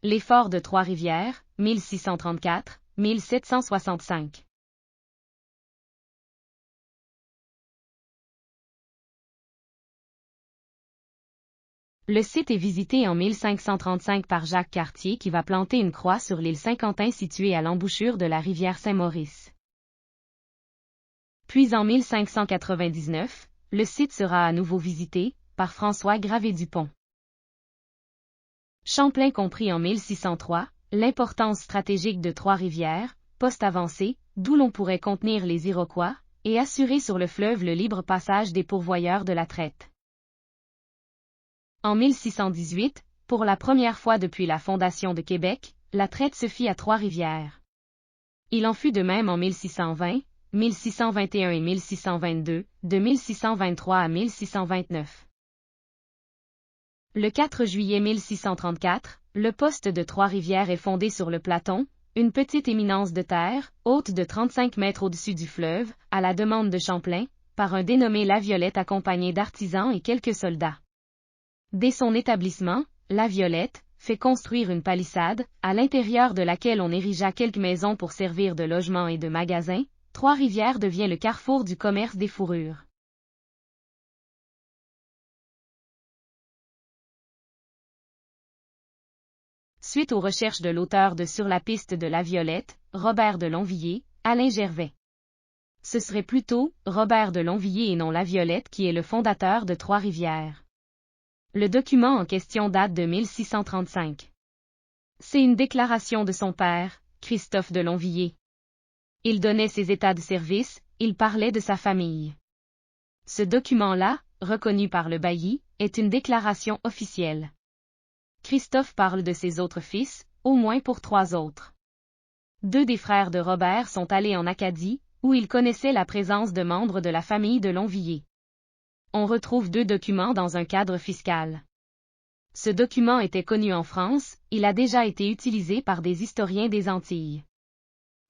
Les forts de Trois-Rivières, 1634-1765. Le site est visité en 1535 par Jacques Cartier qui va planter une croix sur l'île Saint-Quentin située à l'embouchure de la rivière Saint-Maurice. Puis en 1599, le site sera à nouveau visité par François Gravé-Dupont. Champlain comprit en 1603 l'importance stratégique de Trois-Rivières, poste avancé, d'où l'on pourrait contenir les Iroquois, et assurer sur le fleuve le libre passage des pourvoyeurs de la traite. En 1618, pour la première fois depuis la fondation de Québec, la traite se fit à Trois-Rivières. Il en fut de même en 1620, 1621 et 1622, de 1623 à 1629. Le 4 juillet 1634, le poste de Trois-Rivières est fondé sur le Platon, une petite éminence de terre, haute de 35 mètres au-dessus du fleuve, à la demande de Champlain, par un dénommé Laviolette accompagné d'artisans et quelques soldats. Dès son établissement, Laviolette fait construire une palissade, à l'intérieur de laquelle on érigea quelques maisons pour servir de logement et de magasins. Trois-Rivières devient le carrefour du commerce des fourrures. Suite aux recherches de l'auteur de Sur la piste de Laviolette, Robert de Longuevillers, Alain Gervais. Ce serait plutôt Robert de Longuevillers et non Laviolette qui est le fondateur de Trois-Rivières. Le document en question date de 1635. C'est une déclaration de son père, Christophe de Longuevillers. Il donnait ses états de service, il parlait de sa famille. Ce document-là, reconnu par le bailli, est une déclaration officielle. Christophe parle de ses autres fils, au moins pour 3 autres. 2 des frères de Robert sont allés en Acadie, où ils connaissaient la présence de membres de la famille de Longuevillers. On retrouve 2 documents dans un cadre fiscal. Ce document était connu en France, il a déjà été utilisé par des historiens des Antilles.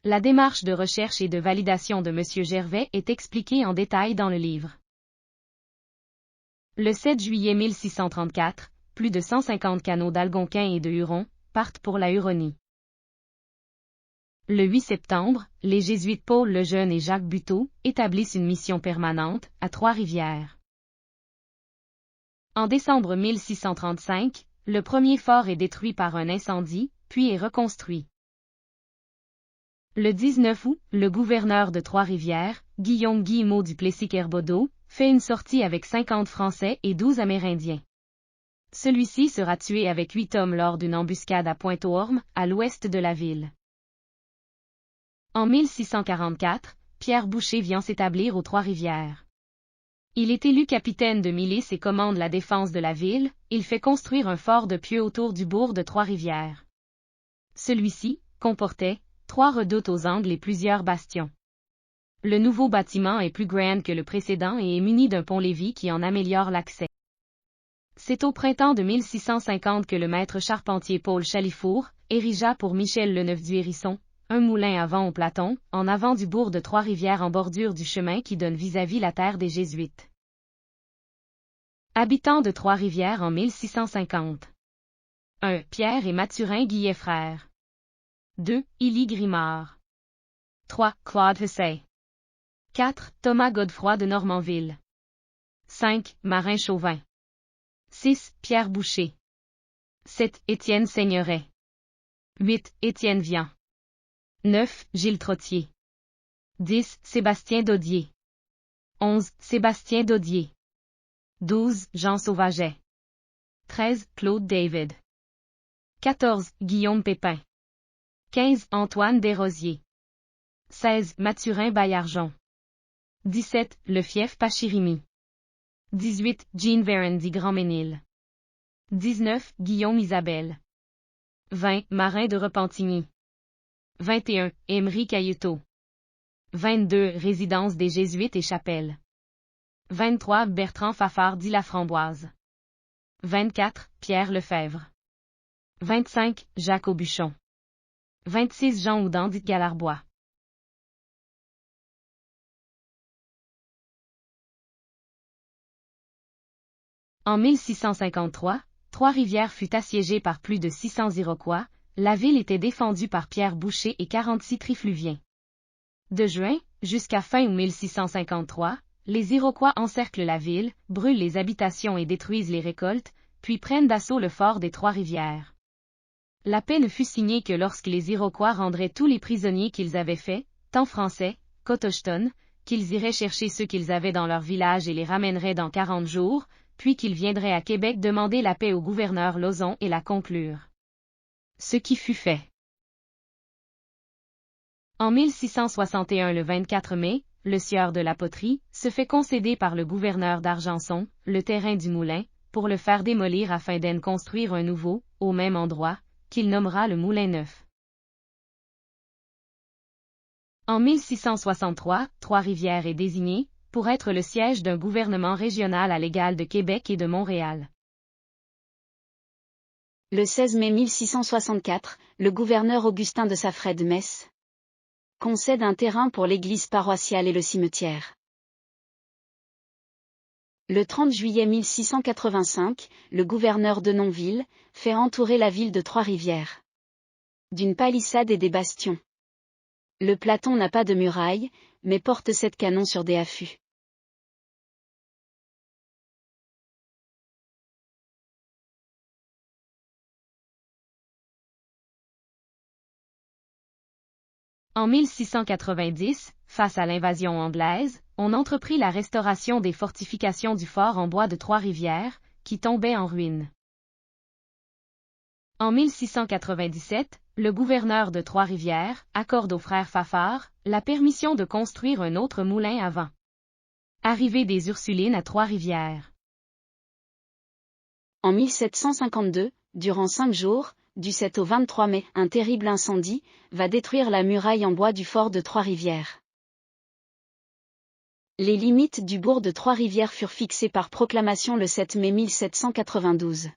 La démarche de recherche et de validation de M. Gervais est expliquée en détail dans le livre. Le 7 juillet 1634, plus de 150 canots d'Algonquins et de Hurons partent pour la Huronie. Le 8 septembre, les jésuites Paul Lejeune et Jacques Buteau établissent une mission permanente à Trois-Rivières. En décembre 1635, le premier fort est détruit par un incendie, puis est reconstruit. Le 19 août, le gouverneur de Trois-Rivières, Guillaume Guillemot du Plessis-Kerbodeau, fait une sortie avec 50 Français et 12 Amérindiens. Celui-ci sera tué avec 8 hommes lors d'une embuscade à Pointe-aux-Ormes, à l'ouest de la ville. En 1644, Pierre Boucher vient s'établir aux Trois-Rivières. Il est élu capitaine de milice et commande la défense de la ville, il fait construire un fort de pieux autour du bourg de Trois-Rivières. Celui-ci comportait 3 redoutes aux angles et plusieurs bastions. Le nouveau bâtiment est plus grand que le précédent et est muni d'un pont-levis qui en améliore l'accès. C'est au printemps de 1650 que le maître charpentier Paul Chalifour érigea pour Michel Leneuf du Hérisson un moulin à vent au Platon, en avant du bourg de Trois-Rivières en bordure du chemin qui donne vis-à-vis la terre des Jésuites. Habitants de Trois-Rivières en 1650. 1. Pierre et Mathurin Guillet frères. 2. Élie Grimard. 3. Claude Hessay. 4. Thomas Godefroy de Normanville. 5. Marin Chauvin. 6. Pierre Boucher. 7. Étienne Seigneuret. 8. Étienne Vian. 9. Gilles Trottier. 10. Sébastien Daudier. 11. Sébastien Daudier. 12. Jean Sauvaget. 13. Claude David. 14. Guillaume Pépin. 15. Antoine Desrosiers. 16. Mathurin Baillargeon. 17. Le fief Pachirimi. 18. Jean Verendy Grandménil. 19. Guillaume Isabelle. 20. Marin de Repentigny. 21. Émery Caillutot. 22. Résidence des Jésuites et Chapelle. 23. Bertrand Fafard dit Laframboise. 24. Pierre Lefebvre. 25. Jacques Aubuchon. 26. Jean Houdan dit Galarbois. En 1653, Trois-Rivières fut assiégée par plus de 600 Iroquois, la ville était défendue par Pierre Boucher et 46 Trifluviens. De juin, jusqu'à fin août 1653, les Iroquois encerclent la ville, brûlent les habitations et détruisent les récoltes, puis prennent d'assaut le fort des Trois-Rivières. La paix ne fut signée que lorsque les Iroquois rendraient tous les prisonniers qu'ils avaient faits, tant français qu'autochtones, qu'ils iraient chercher ceux qu'ils avaient dans leur village et les ramèneraient dans 40 jours, puis qu'ils viendraient à Québec demander la paix au gouverneur Lauzon et la conclure. Ce qui fut fait. En 1661, le 24 mai, le sieur de la Poterie se fait concéder par le gouverneur d'Argenson le terrain du moulin, pour le faire démolir afin d'en construire un nouveau, au même endroit, qu'il nommera le Moulin Neuf. En 1663, Trois-Rivières est désigné pour être le siège d'un gouvernement régional à l'égal de Québec et de Montréal. Le 16 mai 1664, le gouverneur Augustin de Saffred de Metz concède un terrain pour l'église paroissiale et le cimetière. Le 30 juillet 1685, le gouverneur de Nonville fait entourer la ville de Trois-Rivières d'une palissade et des bastions. Le platon n'a pas de muraille, mais porte 7 canons sur des affûts. En 1690, face à l'invasion anglaise, on entreprit la restauration des fortifications du fort en bois de Trois-Rivières, qui tombaient en ruine. En 1697, le gouverneur de Trois-Rivières accorde aux frères Fafard la permission de construire un autre moulin à vent. Arrivée des Ursulines à Trois-Rivières. En 1752, durant 5 jours, du 7 au 23 mai, un terrible incendie va détruire la muraille en bois du fort de Trois-Rivières. Les limites du bourg de Trois-Rivières furent fixées par proclamation le 7 mai 1792.